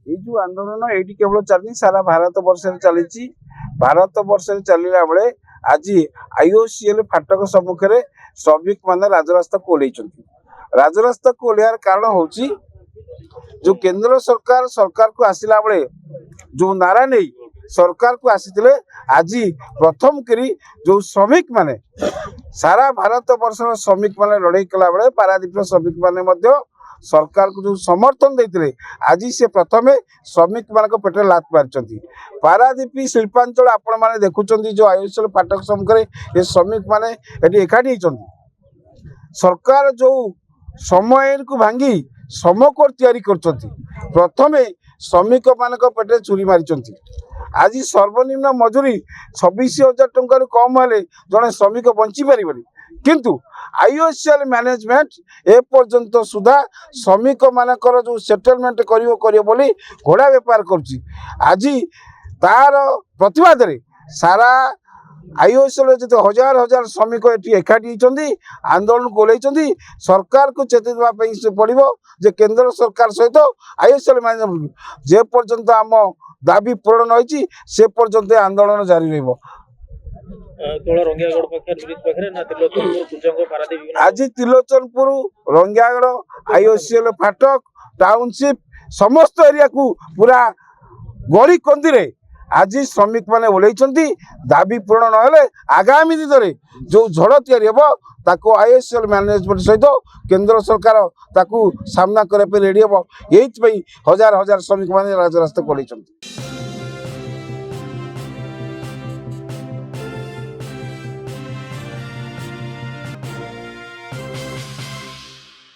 ये जो आंदोलन ये केवल चलनी सारा भारत वर्ष चली भारत वर्ष चलला बेले आज आईओसीएल फाटक सम्मुख में श्रमिक मैंने राजरास्ता को राजरास्ता को ओह्लार कारण हूँ जो केंद्र सरकार को आसला बेले जो नारा नहीं सरकार को आसी आज प्रथम करी जो श्रमिक माने सारा भारत वर्ष श्रमिक माने लड़ाई कला बेले पारादीप श्रमिक माने सरकार को जो समर्थन देते आज से प्रथम श्रमिक मान पेटे लात मारी पारादीप शिल्पांचल आपण मैंने देखुं जो आईओसीएल फाटक सम्मुख ये श्रमिक माने एकाठी सरकार जो समय को भांगी समकोर तैयारी प्रथम श्रमिक मान पेटे चुरी मारी आज सर्वनिम्न मजूरी 26,000 टंका कम हेले जड़े श्रमिक बंची पार किंतु आईओसीएल मैनेजमेंट ए पर्यंत सुधा श्रमिक मानकर जो सेटलमेंट करी घोड़ा बेपार करुच्ची आज तार प्रतिवाद रे सारा आईओसीएल जो हजार हजार श्रमिक ये एकाठी आंदोलन को ओह्लैंती सरकार को चेताई देवाई पड़ो जे केंद्र सरकार सहित आईओसीएल मैनेजमेंट जे पर्यंत आम दाबी पूरण होती से पर्यंत आंदोलन जारी रहिबो। आज त्रिलोचनपुर रंगियागढ़ आईओसीएल फाटक टाउनशिप समस्त एरिया को पूरा गली कंदी रे आज श्रमिक माने ओह्लैंती दाबी पूरण न आगामी दिन में जो झड़ तैयारी हम ताको आईओसीएल मैनेजमेंट सहित केंद्र सरकार ताकू सामना करने रेडी हम यही हजार हजार श्रमिक माने राजरास्ता को ओह्लैंती।